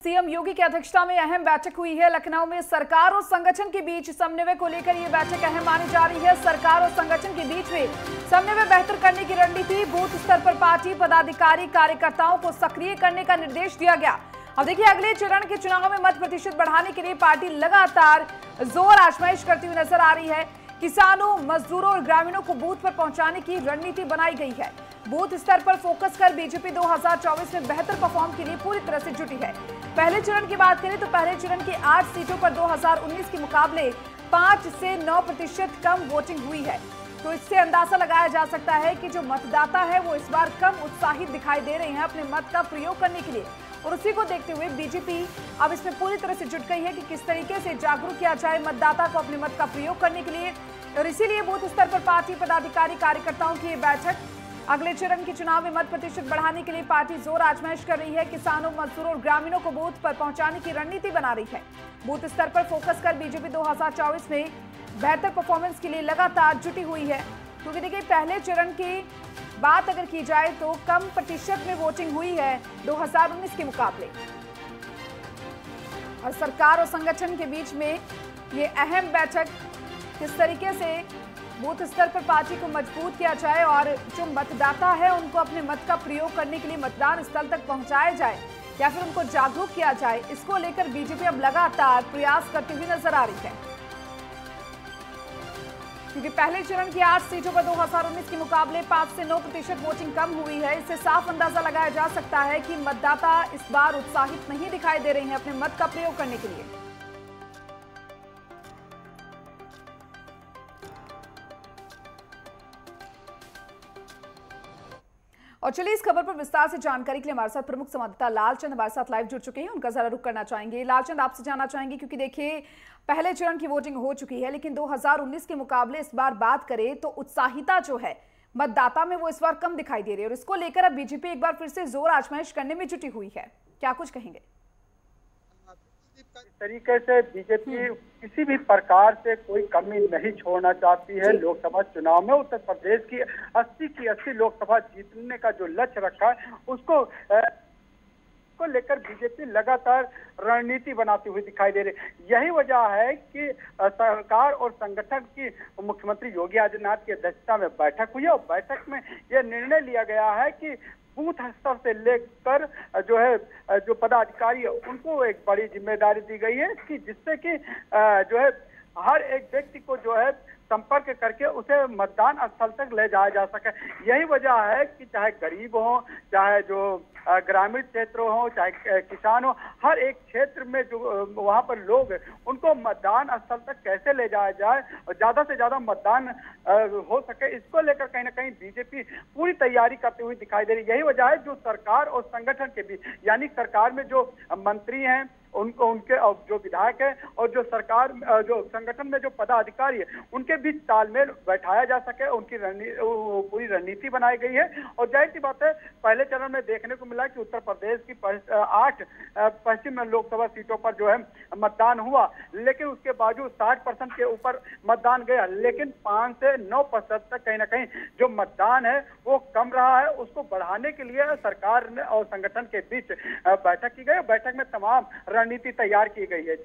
CM योगी की अध्यक्षता में अहम बैठक हुई है। लखनऊ में सरकार और संगठन के बीच समन्वय को लेकर यह बैठक अहम मानी जा रही है। सरकार और संगठन के बीच में समन्वय बेहतर करने की रणनीति, बूथ स्तर पर पार्टी पदाधिकारी कार्यकर्ताओं को सक्रिय करने का निर्देश दिया गया। अब देखिए, अगले चरण के चुनाव में मत प्रतिशत बढ़ाने के लिए पार्टी लगातार जोर आजमाइश करती हुई नजर आ रही है। किसानों, मजदूरों और ग्रामीणों को बूथ पर पहुंचाने की रणनीति बनाई गई है। बूथ स्तर पर फोकस कर बीजेपी 2024 में बेहतर परफॉर्म के लिए पूरी तरह से जुटी है। पहले चरण की बात करें तो पहले चरण की 8 सीटों पर 2019 के मुकाबले 5 से 9% कम वोटिंग हुई है। तो इससे अंदाजा लगाया जा सकता है कि जो मतदाता है वो इस बार कम उत्साहित दिखाई दे रहे हैं अपने मत का प्रयोग करने के लिए। और उसी को देखते हुए बीजेपी अब इसमें पूरी तरह से जुट गई है कि किस तरीके से जागरूक किया जाए मतदाता को अपने मत का प्रयोग करने के लिए। और इसीलिए बूथ स्तर पर पार्टी पदाधिकारी कार्यकर्ताओं की ये बैठक अगले चरण के चुनाव में मत प्रतिशत बढ़ाने के लिए पार्टी जोर आजमाइश कर रही है। किसानों, मजदूरों और ग्रामीणों को बूथ पर पहुंचाने की रणनीति बना रही है। बूथ स्तर पर फोकस कर बीजेपी 2024 में बेहतर परफॉर्मेंस के लिए लगातार जुटी हुई है। क्योंकि देखिए, पहले चरण की बात अगर की जाए तो कम प्रतिशत में वोटिंग हुई है 2019 के मुकाबले। और सरकार और संगठन के बीच में ये अहम बैठक किस तरीके से बूथ स्तर पर पार्टी को मजबूत किया जाए और जो मतदाता है उनको अपने मत का प्रयोग करने के लिए मतदान स्थल तक पहुंचाया जाए या फिर उनको जागरूक किया जाए, इसको लेकर बीजेपी अब लगातार प्रयास करती हुई नजर आ रही है। क्योंकि पहले चरण की 8 सीटों पर 2019 के मुकाबले 5 से 9% वोटिंग कम हुई है। इससे साफ अंदाजा लगाया जा सकता है कि मतदाता इस बार उत्साहित नहीं दिखाई दे रहे हैं अपने मत का प्रयोग करने के लिए। और चलिए, इस खबर पर विस्तार से जानकारी के लिए हमारे साथ प्रमुख संवाददाता लालचंद हमारे साथ लाइव जुड़ चुके हैं। उनका जरा रुख करना चाहेंगे। लालचंद, आपसे जानना चाहेंगे क्योंकि देखिए, पहले चरण की वोटिंग हो चुकी है, लेकिन 2019 के मुकाबले इस बार बात करें तो उत्साहिता जो है मतदाता में वो इस बार कम दिखाई दे रही है। और इसको लेकर अब बीजेपी एक बार फिर से जोर आजमाइश करने में जुटी हुई है। क्या कुछ कहेंगे? इस तरीके से बीजेपी किसी भी प्रकार से कोई कमी नहीं छोड़ना चाहती है। लोकसभा चुनाव में उत्तर प्रदेश की 80 की 80 लोकसभा जीतने का जो लक्ष्य रखा है उसको लेकर बीजेपी लगातार रणनीति बनाती हुई दिखाई दे रही है। यही वजह है कि सरकार और संगठन की मुख्यमंत्री योगी आदित्यनाथ की अध्यक्षता में बैठक हुई और बैठक में यह निर्णय लिया गया है कि बूथ स्तर से लेकर जो पदाधिकारी है उनको एक बड़ी जिम्मेदारी दी गई है कि जिससे कि हर एक व्यक्ति को संपर्क करके उसे मतदान स्थल तक ले जाया जा सके। यही वजह है कि चाहे गरीब हो, चाहे जो ग्रामीण क्षेत्र हो, चाहे किसान हो, हर एक क्षेत्र में जो वहां पर लोग उनको मतदान स्थल तक कैसे ले जाया जाए और ज्यादा से ज्यादा मतदान हो सके, इसको लेकर कहीं ना कहीं बीजेपी पूरी तैयारी करते हुए दिखाई दे रही है। यही वजह है जो सरकार और संगठन के बीच, यानी सरकार में जो मंत्री हैं उनके जो विधायक है और जो सरकार जो संगठन में जो पदाधिकारी है उनके बीच तालमेल बैठाया जा सके, उनकी पूरी रणनीति बनाई गई है। और जाहिर सी बात है, पहले चरण में देखने को मिला कि उत्तर प्रदेश की 8 पश्चिम लोकसभा सीटों पर जो है मतदान हुआ, लेकिन उसके बावजूद 60% के ऊपर मतदान गया, लेकिन 5 से 9% तक कहीं ना कहीं जो मतदान है वो कम रहा है। उसको बढ़ाने के लिए सरकार ने और संगठन के बीच बैठक की गई। बैठक में तमाम रणनीति तैयार की गई है।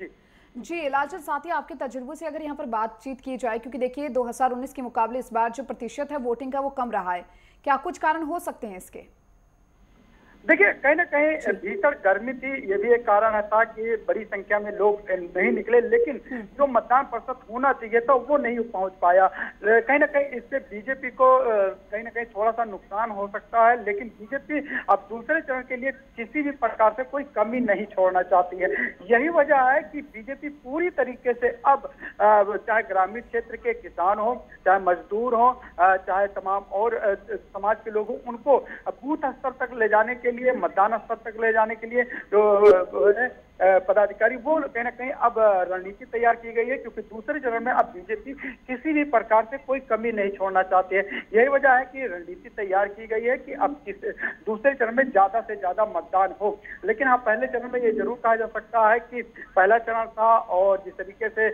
जी लालचंद, साथ ही आपके तजुर्बे से अगर यहाँ पर बातचीत की जाए, क्योंकि देखिए 2019 के मुकाबले इस बार जो प्रतिशत है वोटिंग का वो कम रहा है, क्या कुछ कारण हो सकते हैं इसके? देखिए, कहीं ना कहीं भीतर गर्मी थी, ये भी एक कारण था कि बड़ी संख्या में लोग नहीं निकले, लेकिन जो मतदान प्रतिशत होना चाहिए था वो नहीं पहुंच पाया। कहीं ना कहीं इससे बीजेपी को कहीं ना कहीं थोड़ा सा नुकसान हो सकता है, लेकिन बीजेपी अब दूसरे चरण के लिए किसी भी प्रकार से कोई कमी नहीं छोड़ना चाहती है। यही वजह है कि बीजेपी पूरी तरीके से अब चाहे ग्रामीण क्षेत्र के किसान हो, चाहे मजदूर हो, चाहे तमाम और समाज के लोग हो, उनको बूथ स्तर तक ले जाने के लिए, मतदान स्तर तक ले जाने के लिए जो पदाधिकारी, वो कहीं ना कहीं अब रणनीति तैयार की गई है, क्योंकि दूसरे चरण में अब बीजेपी किसी भी प्रकार से कोई कमी नहीं छोड़ना चाहती है। यही वजह है कि रणनीति तैयार की गई है कि अब दूसरे चरण में ज्यादा से ज्यादा मतदान हो। लेकिन हाँ, पहले चरण में ये जरूर कहा जा सकता है कि पहला चरण था और जिस तरीके से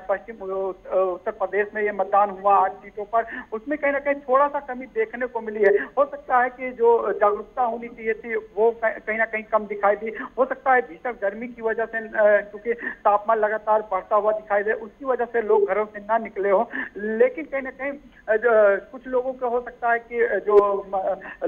पश्चिम उत्तर प्रदेश में ये मतदान हुआ 8 सीटों पर, उसमें कहीं ना कहीं थोड़ा सा कमी देखने को मिली है। हो सकता है कि जो जागरूकता होनी चाहिए थी वो कहीं ना कहीं कम दिखाई दी। हो सकता है भीषण गर्मी की वजह से, क्योंकि तापमान लगातार बढ़ता हुआ दिखाई दे, उसकी वजह से लोग घरों से ना निकले हो। लेकिन कहीं ना कहीं कुछ लोगों को हो सकता है कि जो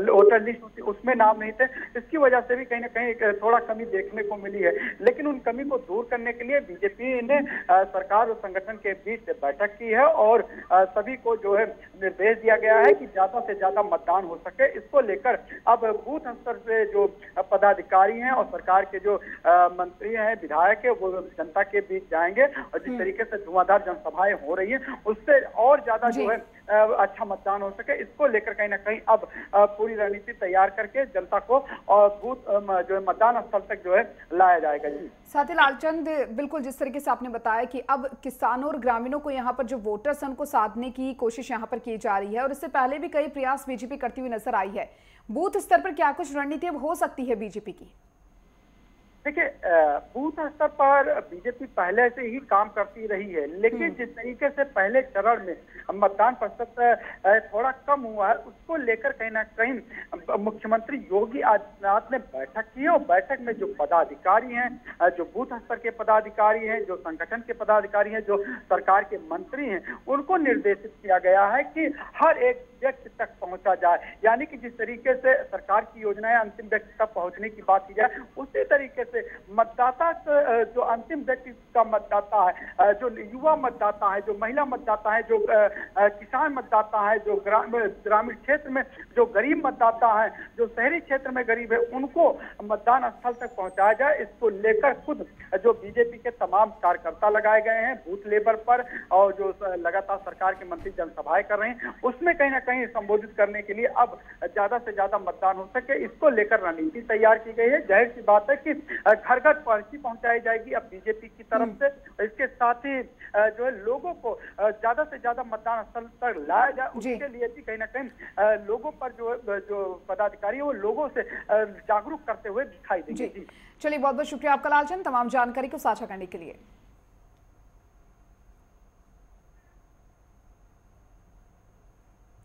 वोटर लिस्ट होती उसमें नाम नहीं थे, इसकी वजह से भी कहीं ना कहीं थोड़ा कमी देखने को मिली है। लेकिन उन कमी को दूर करने के लिए बीजेपी ने सरकार और संगठन के बीच बैठक की है और सभी को जो है निर्देश दिया गया है कि ज्यादा से ज्यादा मतदान हो सके। इसको लेकर अब बूथ स्तर से जो पदाधिकारी हैं और सरकार के जो मंत्री हैं, विधायक है, वो जनता के बीच जाएंगे और जिस तरीके से धुआंधार जनसभाएं हो रही है उससे और ज्यादा जो है अच्छा मतदान हो सके, इसको लेकर कहीं ना कहीं अब पूरी रणनीति तैयार करके जनता को और बूथ जो है मतदान स्थल तक जो है लाया जाएगा। जी साथ ही लालचंद, बिल्कुल जिस तरीके से आपने बताया कि अब किसानों और ग्रामीणों को यहाँ पर जो वोटर्स हैं उनको साधने की कोशिश यहाँ पर की जा रही है और इससे पहले भी कई प्रयास बीजेपी करती हुई नजर आई है। बूथ स्तर पर क्या कुछ रणनीति अब हो सकती है बीजेपी की? देखिए, बूथ स्तर पर बीजेपी पहले से ही काम करती रही है, लेकिन जिस तरीके से पहले चरण में मतदान प्रतिशत थोड़ा कम हुआ है, उसको लेकर कहीं ना कहीं मुख्यमंत्री योगी आदित्यनाथ ने बैठक की है और बैठक में जो पदाधिकारी हैं, जो बूथ स्तर के पदाधिकारी हैं, जो संगठन के पदाधिकारी हैं, जो सरकार के मंत्री हैं, उनको निर्देशित किया गया है कि हर एक व्यक्ति तक पहुंचा जाए। यानी कि जिस तरीके से सरकार की योजनाएं अंतिम व्यक्ति तक पहुंचने की बात की जाए, उसी तरीके से मतदाता जो अंतिम व्यक्ति का मतदाता है, जो युवा मतदाता है, जो महिला मतदाता है, जो किसान मतदाता है, जो ग्रामीण क्षेत्र में जो गरीब मतदाता है, जो शहरी क्षेत्र में गरीब है, उनको मतदान स्थल तक पहुंचाया जाए। इसको लेकर खुद जो बीजेपी के तमाम कार्यकर्ता लगाए गए हैं बूथ लेवल पर और जो लगातार सरकार के मंत्री जनसभाएं कर रहे हैं, उसमें कहीं ना कहीं संबोधित करने के लिए अब ज्यादा से ज्यादा मतदान हो सके, इसको लेकर रणनीति तैयार की गई है। जाहिर सी बात है कि घर घर पर्ची पहुंचाई जाएगी अब बीजेपी की तरफ से। इसके साथ ही जो है लोगों को ज्यादा से ज्यादा मतदान स्थल तक लाया जाए, उसके लिए भी कहीं ना कहीं लोगों पर जो पदाधिकारी है वो लोगों से जागरूक करते हुए दिखाई देंगे। चलिए, बहुत बहुत शुक्रिया आपका लालचंद, तमाम जानकारी को साझा करने के लिए।